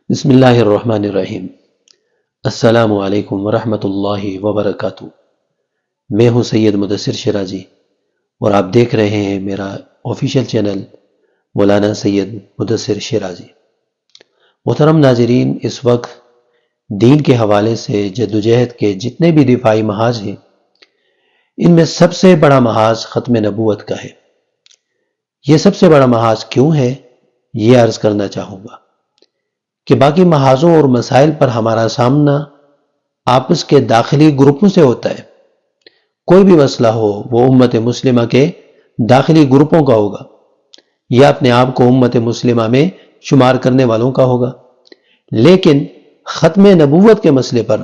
بسم اللہ الرحمن الرحیم۔ السلام علیکم ورحمۃ اللہ وبرکاتہ۔ میں ہوں سید مدثر شیرازی اور آپ دیکھ رہے ہیں میرا آفیشیل چینل مولانا سید مدثر شیرازی۔ محترم ناظرین، اس وقت دین کے حوالے سے جدوجہد کے جتنے بھی دفاعی محاذ ہیں، ان میں سب سے بڑا محاذ ختم نبوت کا ہے۔ یہ سب سے بڑا محاذ کیوں ہے، یہ عرض کرنا چاہوں گا کہ باقی محاذوں اور مسائل پر ہمارا سامنا آپس کے داخلی گروپوں سے ہوتا ہے۔ کوئی بھی مسئلہ ہو وہ امت مسلمہ کے داخلی گروپوں کا ہوگا یا اپنے آپ کو امت مسلمہ میں شمار کرنے والوں کا ہوگا، لیکن ختم نبوت کے مسئلے پر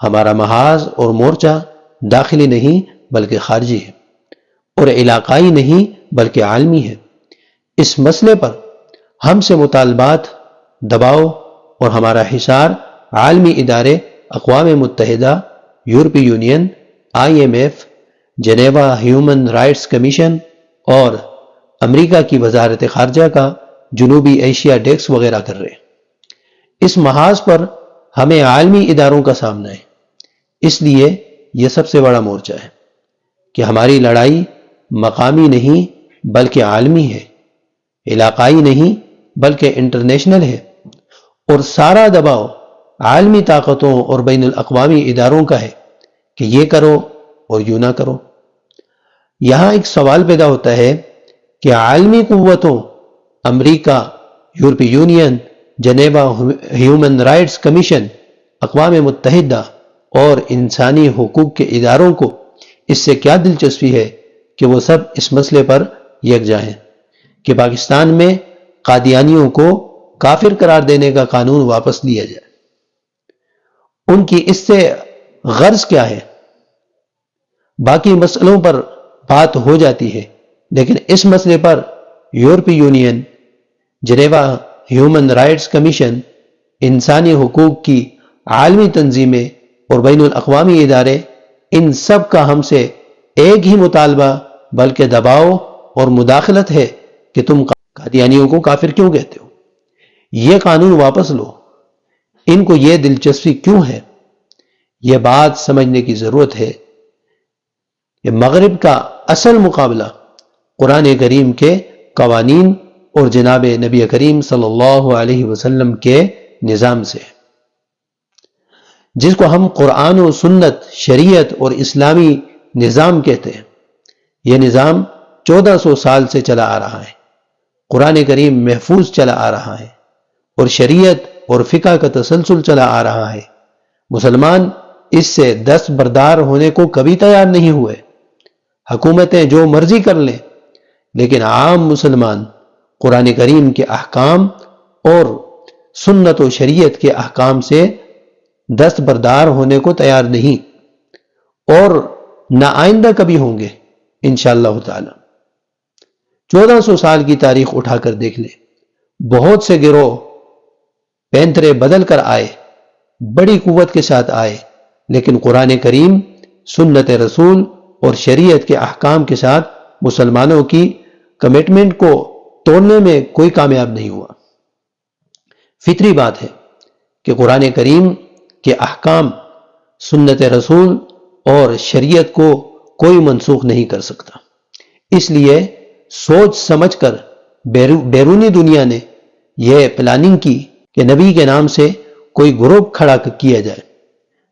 ہمارا محاذ اور مورچہ داخلی نہیں بلکہ خارجی ہے، اور علاقائی نہیں بلکہ عالمی ہے۔ اس مسئلے پر ہم سے مطالبات، دباؤ اور ہمارا حصار عالمی ادارے اقوام متحدہ، یورپی union, IMF، Geneva human rights commission اور امریکہ کی وزارت خارجہ کا جنوبی ایشیا ڈیسک وغیرہ کر رہے ہیں۔ اس محاذ پر ہمیں عالمی اداروں کا سامنا ہے، اس لیے یہ سب سے بڑا مورچہ ہے کہ ہماری لڑائی مقامی نہیں بلکہ عالمی ہے، علاقائی نہیں بلکہ انٹرنیشنل ہے، اور سارا دباؤ عالمی طاقتوں اور بین الاقوامی اداروں کا ہے کہ یہ کرو اور یوں نہ کرو۔ یہاں ایک سوال پیدا ہوتا ہے کہ عالمی قوتوں امریکہ، یورپی union, Geneva human rights commission, اقوام متحدہ اور انسانی حقوق کے اداروں کو اس سے کیا دلچسپی ہے کہ وہ سب اس مسئلے پر یکجا ہیں کہ پاکستان میں قادیانیوں کو کافر قرار دینے کا قانون واپس لیا جائے؟ ان کی اس سے غرض کیا ہے؟ باقی مسئلوں پر بات ہو جاتی ہے، لیکن اس مسئلے پر یورپی union, Geneva human rights commission, انسانی حقوق کی عالمی تنظیمیں اور بین الاقوامی ادارے، ان سب کا ہم سے ایک ہی مطالبہ بلکہ دباؤ اور مداخلت ہے کہ تم قادیانیوں کو کافر کیوں کہتے ہو؟ یہ قانون واپس لو۔ ان کو یہ دلچسپی کیوں ہے؟ یہ بات سمجھنے کی ضرورت ہے کہ مغرب کا اصل مقابلہ قرآن کریم کے قوانین اور جناب نبی کریم صلی اللہ علیہ وسلم کے نظام سے ہے، جس کو ہم قرآن و سنت، شریعت اور اسلامی نظام کہتے ہیں۔ یہ نظام 1400 سال سے چلا آ رہا ہے، قرآن کریم محفوظ چلا آ رہا ہے اور شریعت اور فقہ کا تسلسل چلا آ رہا ہے۔ مسلمان اس سے دستبردار ہونے کو کبھی تیار نہیں ہوئے۔ حکومتیں جو مرضی کر لیں، لیکن عام مسلمان قرآن کریم کے احکام اور سنت و شریعت کے احکام سے دستبردار ہونے کو تیار نہیں، اور نہ آئندہ کبھی ہوں گے انشاءاللہ تعالی۔ 1400 سال کی تاریخ اٹھا کر دیکھ لیں، بہت سے گروہ پینترے بدل کر آئے، بڑی قوت کے ساتھ آئے، لیکن قرآن کریم، سنت رسول اور شریعت کے احکام کے ساتھ مسلمانوں کی کمٹمنٹ کو توڑنے میں کوئی کامیاب نہیں ہوا۔ فطری بات ہے کہ قرآن کریم کے احکام، سنت رسول اور شریعت کو کوئی منسوخ نہیں کر سکتا۔ اس لیے سوچ سمجھ کر بیرونی دنیا نے یہ پلاننگ کی کہ نبی کے نام سے کوئی گروپ کھڑا کیا جائے،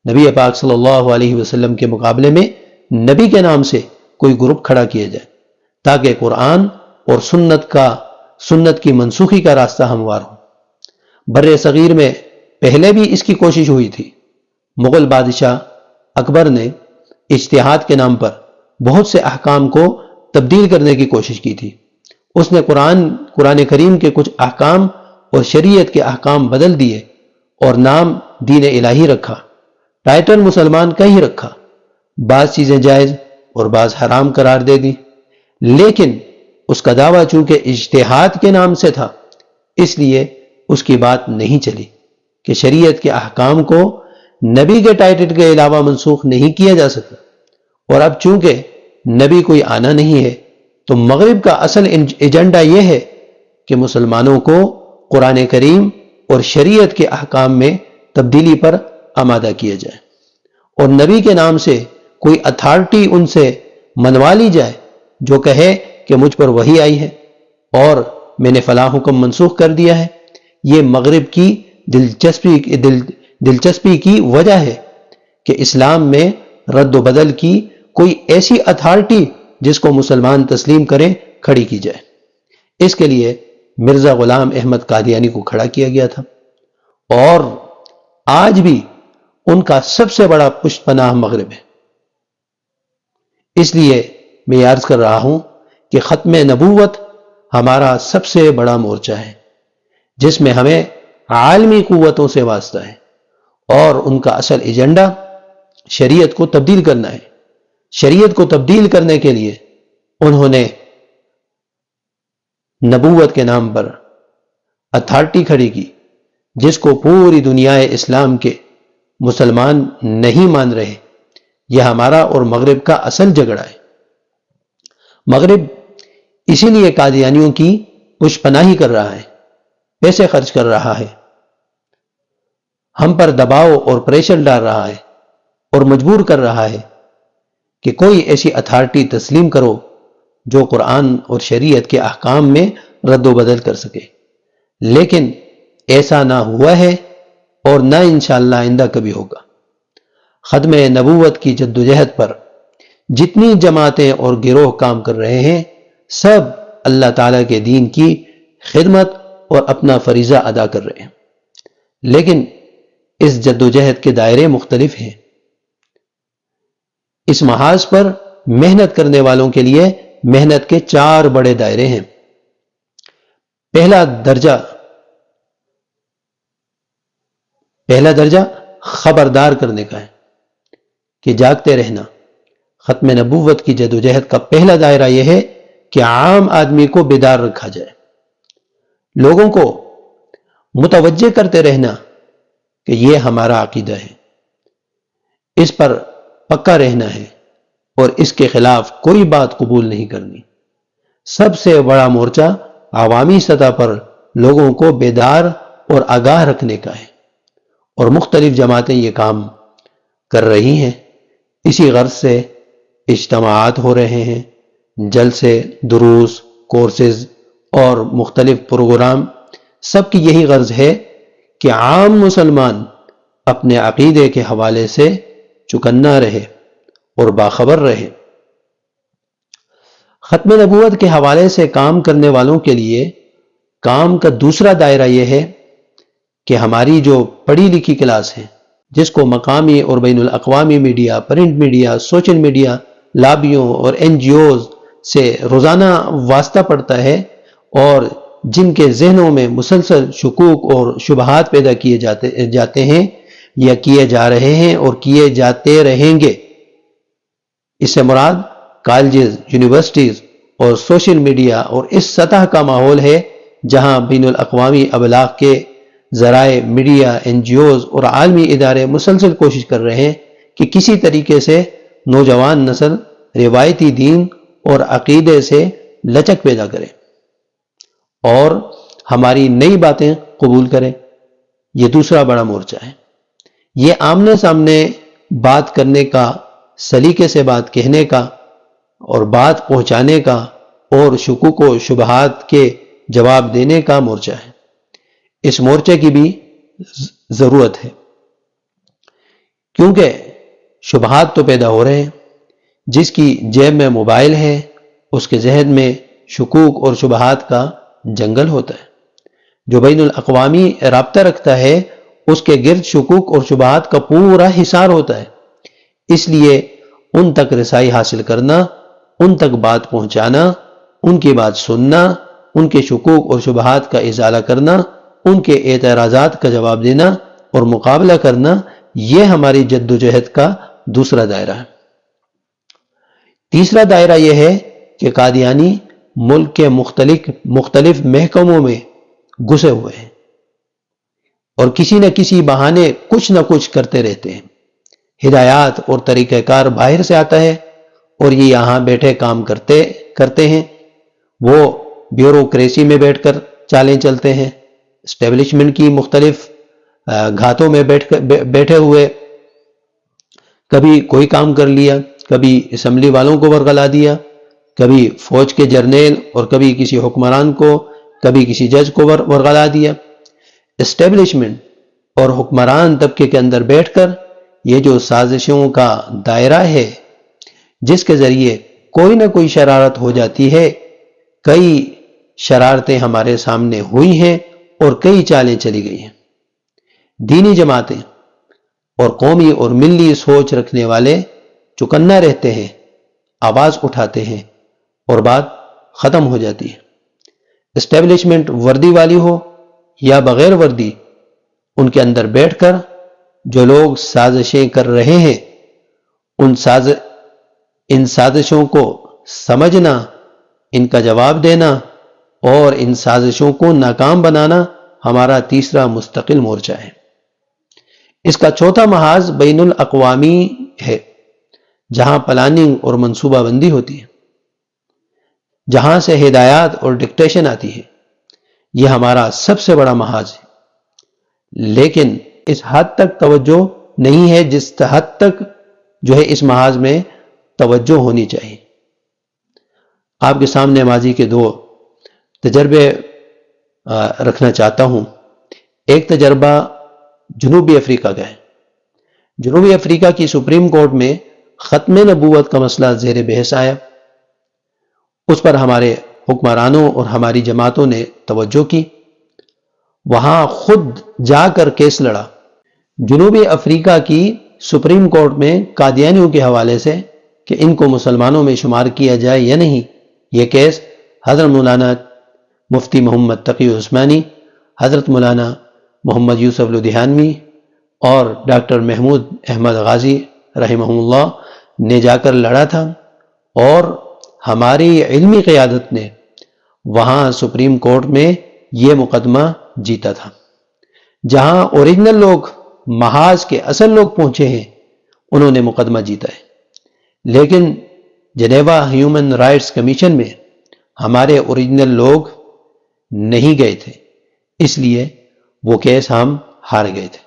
نبی پاک صلی اللہ علیہ وسلم کے مقابلے میں نبی کے نام سے کوئی گروپ کھڑا کیا جائے، تاکہ قرآن اور سنت کی منسوخی کا راستہ ہموار ہو۔ بر صغیر میں پہلے بھی اس کی کوشش ہوئی تھی۔ مغل بادشاہ اکبر نے اجتہاد کے نام پر بہت سے احکام کو تبدیل کرنے کی کوشش کی تھی۔ اس نے قرآن کریم کے کچھ احکام اور شریعت کے احکام بدل دیے اور نام دین الہی رکھا، ٹائٹل مسلمان کا ہی رکھا، بعض چیزیں جائز اور بعض حرام قرار دے دی، لیکن اس کا دعویٰ چونکہ اجتہاد کے نام سے تھا، اس لیے اس کی بات نہیں چلی کہ شریعت کے احکام کو نبی کے ٹائٹل کے علاوہ منسوخ نہیں کیا جا سکتا۔ اور اب چونکہ نبی کوئی آنا نہیں ہے، تو مغرب کا اصل ایجنڈا یہ ہے کہ مسلمانوں کو قرآن کریم اور شریعت کے احکام میں تبدیلی پر آمادہ کیا جائے، اور نبی کے نام سے کوئی اتھارٹی ان سے منوا لی جائے جو کہے کہ مجھ پر وحی آئی ہے اور میں نے فلاں حکم منسوخ کر دیا ہے۔ یہ مغرب کی دلچسپی کی وجہ ہے کہ اسلام میں رد و بدل کی کوئی ایسی اتھارٹی جس کو مسلمان تسلیم کریں کھڑی کی جائے۔ اس کے لیے مرزا غلام احمد قادیانی کو کھڑا کیا گیا تھا، اور آج بھی ان کا سب سے بڑا پشت پناہ مغرب ہے۔ اس لیے میں یہ عرض کر رہا ہوں کہ ختم نبوت ہمارا سب سے بڑا مورچہ ہے، جس میں ہمیں عالمی قوتوں سے واسطہ ہے، اور ان کا اصل ایجنڈا شریعت کو تبدیل کرنا ہے۔ شریعت کو تبدیل کرنے کے لیے انہوں نے نبوت کے نام پر اتھارٹی کھڑی کی، جس کو پوری دنیا اسلام کے مسلمان نہیں مان رہے۔ یہ ہمارا اور مغرب کا اصل جھگڑا ہے۔ مغرب اسی لیے قادیانیوں کی پشت پناہی کر رہا ہے، پیسے خرچ کر رہا ہے، ہم پر دباؤ اور پریشر ڈال رہا ہے، اور مجبور کر رہا ہے کہ کوئی ایسی اتھارٹی تسلیم کرو جو قرآن اور شریعت کے احکام میں رد و بدل کر سکے۔ لیکن ایسا نہ ہوا ہے اور نہ انشاءاللہ آئندہ کبھی ہوگا۔ ختم نبوت کی جدوجہد پر جتنی جماعتیں اور گروہ کام کر رہے ہیں، سب اللہ تعالیٰ کے دین کی خدمت اور اپنا فریضہ ادا کر رہے ہیں، لیکن اس جدوجہد کے دائرے مختلف ہیں۔ اس محاذ پر محنت کرنے والوں کے لیے محنت کے 4 بڑے دائرے ہیں۔ پہلا درجہ خبردار کرنے کا ہے کہ جاگتے رہنا۔ ختم نبوت کی جدوجہد کا پہلا دائرہ یہ ہے کہ عام آدمی کو بیدار رکھا جائے، لوگوں کو متوجہ کرتے رہنا کہ یہ ہمارا عقیدہ ہے، اس پر پکا رہنا ہے اور اس کے خلاف کوئی بات قبول نہیں کرنی۔ سب سے بڑا مورچہ عوامی سطح پر لوگوں کو بیدار اور آگاہ رکھنے کا ہے، اور مختلف جماعتیں یہ کام کر رہی ہیں۔ اسی غرض سے اجتماعات ہو رہے ہیں، جلسے، دروس، کورسز اور مختلف پروگرام۔ سب کی یہی غرض ہے کہ عام مسلمان اپنے عقیدے کے حوالے سے چکنا رہے اور باخبر رہے۔ ختم نبوت کے حوالے سے کام کرنے والوں کے لیے کام کا دوسرا دائرہ یہ ہے کہ ہماری جو پڑھی لکھی کلاس ہے، جس کو مقامی اور بین الاقوامی media, print media, social media, لابیوں اور NGOز سے روزانہ واسطہ پڑتا ہے، اور جن کے ذہنوں میں مسلسل شکوک اور شبہات پیدا کیے جاتے ہیں یا کیے جا رہے ہیں اور کیے جاتے رہیں گے۔ اس سے مراد کالجز، یونیورسٹیز اور سوشل میڈیا اور اس سطح کا ماحول ہے جہاں بین الاقوامی ابلاغ کے ذرائع، میڈیا، NGOز اور عالمی ادارے مسلسل کوشش کر رہے ہیں کہ کسی طریقے سے نوجوان نسل روایتی دین اور عقیدے سے لچک پیدا کرے اور ہماری نئی باتیں قبول کرے۔ یہ دوسرا بڑا مورچہ ہے۔ یہ آمنے سامنے بات کرنے کا، سلیقے سے بات کہنے کا اور بات پہنچانے کا اور شکوک و شبہات کے جواب دینے کا مورچہ ہے۔ اس مورچے کی بھی ضرورت ہے، کیونکہ شبہات تو پیدا ہو رہے ہیں۔ جس کی جیب میں موبائل ہے اس کے ذہن میں شکوک اور شبہات کا جنگل ہوتا ہے۔ جو بین الاقوامی رابطہ رکھتا ہے اس کے گرد شکوک اور شبہات کا پورا حصار ہوتا ہے۔ اس لیے ان تک رسائی حاصل کرنا، ان تک بات پہنچانا، ان کی بات سننا، ان کے شکوک اور شبہات کا ازالہ کرنا، ان کے اعتراضات کا جواب دینا اور مقابلہ کرنا، یہ ہماری جدوجہد کا دوسرا دائرہ ہے۔ تیسرا دائرہ یہ ہے کہ قادیانی ملک کے مختلف محکموں میں گھسے ہوئے ہیں اور کسی نہ کسی بہانے کچھ نہ کچھ کرتے رہتے ہیں۔ ہدایات اور طریقہ کار باہر سے آتا ہے اور یہ یہاں بیٹھے کام کرتے ہیں۔ وہ بیوروکریسی میں بیٹھ کر چالیں چلتے ہیں اسٹیبلشمنٹ کی مختلف گھاتوں میں بیٹھے ہوئے کبھی کوئی کام کر لیا، کبھی اسمبلی والوں کو ورغلا دیا، کبھی فوج کے جرنیل اور کبھی کسی حکمران کو، کبھی کسی جج کو ورغلا دیا۔ اسٹیبلشمنٹ اور حکمران طبقے کے اندر بیٹھ کر یہ جو سازشوں کا دائرہ ہے، جس کے ذریعے کوئی نہ کوئی شرارت ہو جاتی ہے، کئی شرارتیں ہمارے سامنے ہوئی ہیں اور کئی چالیں چلی گئی ہیں۔ دینی جماعتیں اور قومی اور ملی سوچ رکھنے والے چوکنا رہتے ہیں، آواز اٹھاتے ہیں اور بات ختم ہو جاتی ہے۔ اسٹیبلشمنٹ وردی والی ہو یا بغیر وردی، ان کے اندر بیٹھ کر جو لوگ سازشیں کر رہے ہیں، ان سازشوں کو سمجھنا، ان کا جواب دینا اور ان سازشوں کو ناکام بنانا ہمارا تیسرا مستقل مورچہ ہے۔ اس کا چوتھا محاذ بین الاقوامی ہے، جہاں پلاننگ اور منصوبہ بندی ہوتی ہے، جہاں سے ہدایات اور ڈکٹیشن آتی ہے۔ یہ ہمارا سب سے بڑا محاذ ہے، لیکن اس حد تک توجہ نہیں ہے جس حد تک جو ہے اس محاذ میں توجہ ہونی چاہیے۔ آپ کے سامنے ماضی کے دو تجربے رکھنا چاہتا ہوں۔ ایک تجربہ جنوبی افریقہ کا ہے۔ جنوبی افریقہ کی سپریم کورٹ میں ختم نبوت کا مسئلہ زیر بحث آیا۔ اس پر ہمارے حکمرانوں اور ہماری جماعتوں نے توجہ کی، وہاں خود جا کر کیس لڑا۔ جنوبی افریقہ کی سپریم کورٹ میں قادیانیوں کے حوالے سے کہ ان کو مسلمانوں میں شمار کیا جائے یا نہیں، یہ کیس حضرت مولانا مفتی محمد تقی عثمانی، حضرت مولانا محمد یوسف لدھیانوی اور ڈاکٹر محمود احمد غازی رحمہ اللہ نے جا کر لڑا تھا، اور ہماری علمی قیادت نے وہاں سپریم کورٹ میں یہ مقدمہ جیتا تھا۔ جہاں اوریجنل لوگ، محاذ کے اصل لوگ پہنچے ہیں، انہوں نے مقدمہ جیتا ہے، لیکن جنیوا ہیومن رائٹس کمیشن میں ہمارے اوریجنل لوگ نہیں گئے تھے، اس لیے وہ کیس ہم ہار گئے تھے۔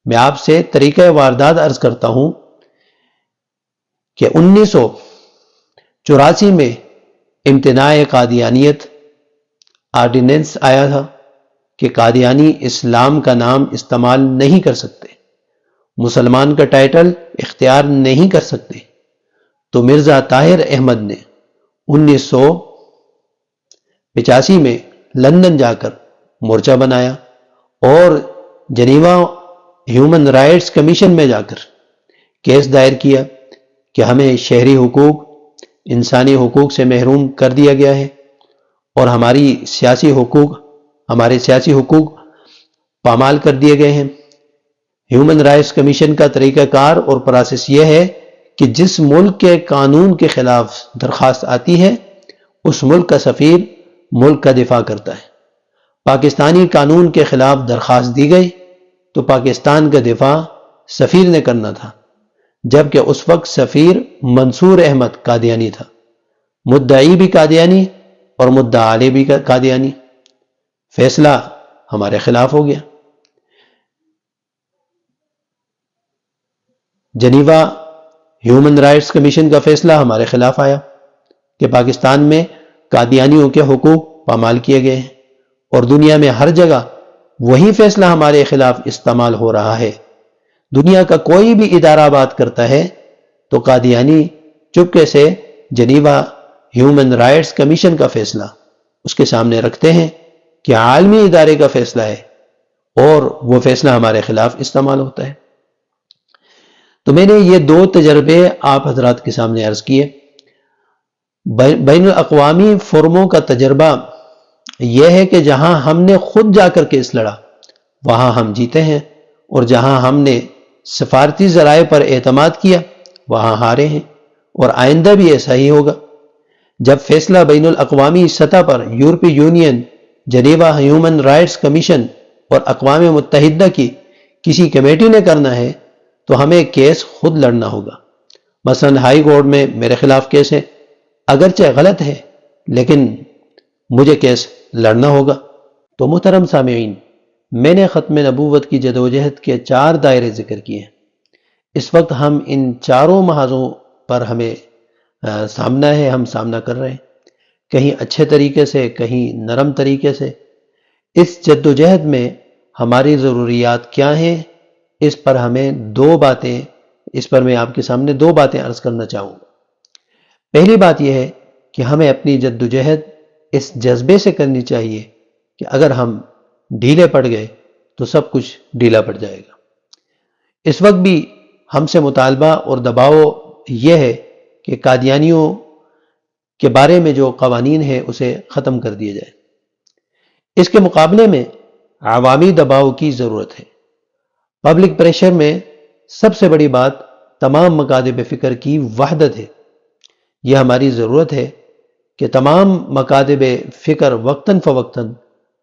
میں آپ سے طریقہ واردات عرض کرتا ہوں کہ 1984 میں امتناع قادیانیت آرڈیننس آیا تھا کہ قادیانی اسلام کا نام استعمال نہیں کر سکتے، مسلمان کا ٹائٹل اختیار نہیں کر سکتے۔ تو مرزا طاہر احمد نے 1985 میں لندن جا کر مورچہ بنایا اور جنیوا ہیومن رائٹس کمیشن میں جا کر کیس دائر کیا کہ ہمیں شہری حقوق، انسانی حقوق سے محروم کر دیا گیا ہے، اور ہمارے سیاسی حقوق پامال کر دیے گئے ہیں۔ ہیومن رائٹس کمیشن کا طریقہ کار اور پروسیس یہ ہے کہ جس ملک کے قانون کے خلاف درخواست آتی ہے، اس ملک کا سفیر ملک کا دفاع کرتا ہے۔ پاکستانی قانون کے خلاف درخواست دی گئی تو پاکستان کا دفاع سفیر نے کرنا تھا، جبکہ اس وقت سفیر منصور احمد قادیانی تھا، مدعی بھی قادیانی اور مدعا علیہ بھی قادیانی۔ فیصلہ ہمارے خلاف ہو گیا۔ جنیوا ہیومن رائٹس کمیشن کا فیصلہ ہمارے خلاف آیا کہ پاکستان میں قادیانیوں کے حقوق پامال کیے گئے ہیں، اور دنیا میں ہر جگہ وہی فیصلہ ہمارے خلاف استعمال ہو رہا ہے۔ دنیا کا کوئی بھی ادارہ بات کرتا ہے تو قادیانی چپکے سے جنیوا ہیومن رائٹس کمیشن کا فیصلہ اس کے سامنے رکھتے ہیں کہ عالمی ادارے کا فیصلہ ہے، اور وہ فیصلہ ہمارے خلاف استعمال ہوتا ہے۔ تو میں نے یہ دو تجربے آپ حضرات کے سامنے عرض کیے۔ بین الاقوامی فورموں کا تجربہ یہ ہے کہ جہاں ہم نے خود جا کر کیس لڑا وہاں ہم جیتے ہیں، اور جہاں ہم نے سفارتی ذرائع پر اعتماد کیا وہاں ہارے ہیں، اور آئندہ بھی ایسا ہی ہوگا۔ جب فیصلہ بین الاقوامی سطح پر یورپی union, Geneva human rights commission اور اقوام متحدہ کی کسی کمیٹی نے کرنا ہے تو ہمیں کیس خود لڑنا ہوگا۔ مثلا ہائی کورٹ میں میرے خلاف کیس ہے، اگرچہ غلط ہے لیکن مجھے کیس لڑنا ہوگا۔ تو محترم سامعین، میں نے ختم نبوت کی جدوجہد کے 4 دائرے ذکر کیے ہیں۔ اس وقت ہم ان چاروں محاذوں پر ہمیں ہم سامنا کر رہے ہیں، کہیں اچھے طریقے سے، کہیں نرم طریقے سے۔ اس جدوجہد میں ہماری ضروریات کیا ہیں، اس پر میں آپ کے سامنے 2 باتیں عرض کرنا چاہوں گا۔ پہلی بات یہ ہے کہ ہمیں اپنی جدوجہد اس جذبے سے کرنی چاہیے کہ اگر ہم ڈھیلے پڑ گئے تو سب کچھ ڈھیلا پڑ جائے گا۔ اس وقت بھی ہم سے مطالبہ اور دباؤ یہ ہے کہ قادیانیوں کے بارے میں جو قوانین ہے اسے ختم کر دیا جائے۔ اس کے مقابلے میں عوامی دباؤ کی ضرورت ہے۔ پبلک پریشر میں سب سے بڑی بات تمام مکاتب فکر کی وحدت ہے۔ یہ ہماری ضرورت ہے کہ تمام مکاتب فکر وقتاً فوقتاً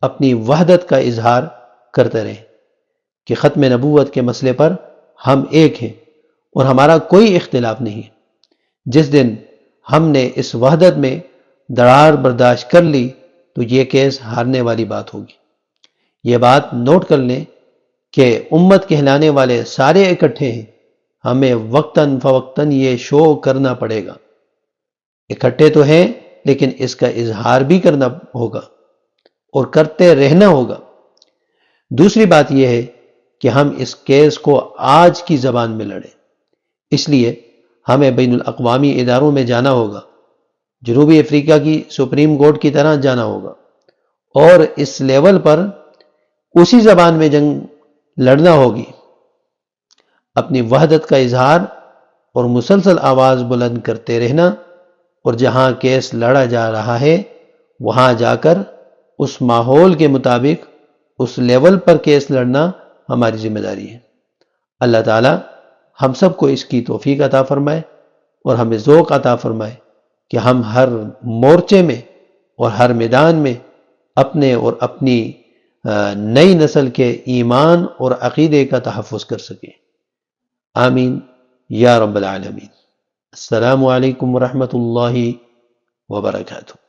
اپنی وحدت کا اظہار کرتے رہیں کہ ختم نبوت کے مسئلے پر ہم ایک ہیں اور ہمارا کوئی اختلاف نہیں۔ جس دن ہم نے اس وحدت میں درار برداشت کر لی تو یہ کیس ہارنے والی بات ہوگی۔ یہ بات نوٹ کر لیں کہ امت کہلانے والے سارے اکٹھے ہیں، ہمیں وقتاً فوقتاً یہ شو کرنا پڑے گا۔ اکٹھے تو ہیں لیکن اس کا اظہار بھی کرنا ہوگا اور کرتے رہنا ہوگا۔ دوسری بات یہ ہے کہ ہم اس کیس کو آج کی زبان میں لڑیں۔ اس لیے ہمیں بین الاقوامی اداروں میں جانا ہوگا، جنوبی افریقہ کی سپریم کورٹ کی طرح جانا ہوگا اور اس لیول پر اسی زبان میں جنگ لڑنا ہوگی۔ اپنی وحدت کا اظہار اور مسلسل آواز بلند کرتے رہنا، اور جہاں کیس لڑا جا رہا ہے وہاں جا کر اس ماحول کے مطابق اس لیول پر کیس لڑنا ہماری ذمہ داری ہے۔ اللہ تعالی ہم سب کو اس کی توفیق عطا فرمائے اور ہمیں ذوق عطا فرمائے کہ ہم ہر مورچے میں اور ہر میدان میں اپنے اور اپنی نئی نسل کے ایمان اور عقیدے کا تحفظ کر سکیں۔ آمین یا رب العالمین۔ السلام علیکم ورحمۃ اللہ وبرکاتہ۔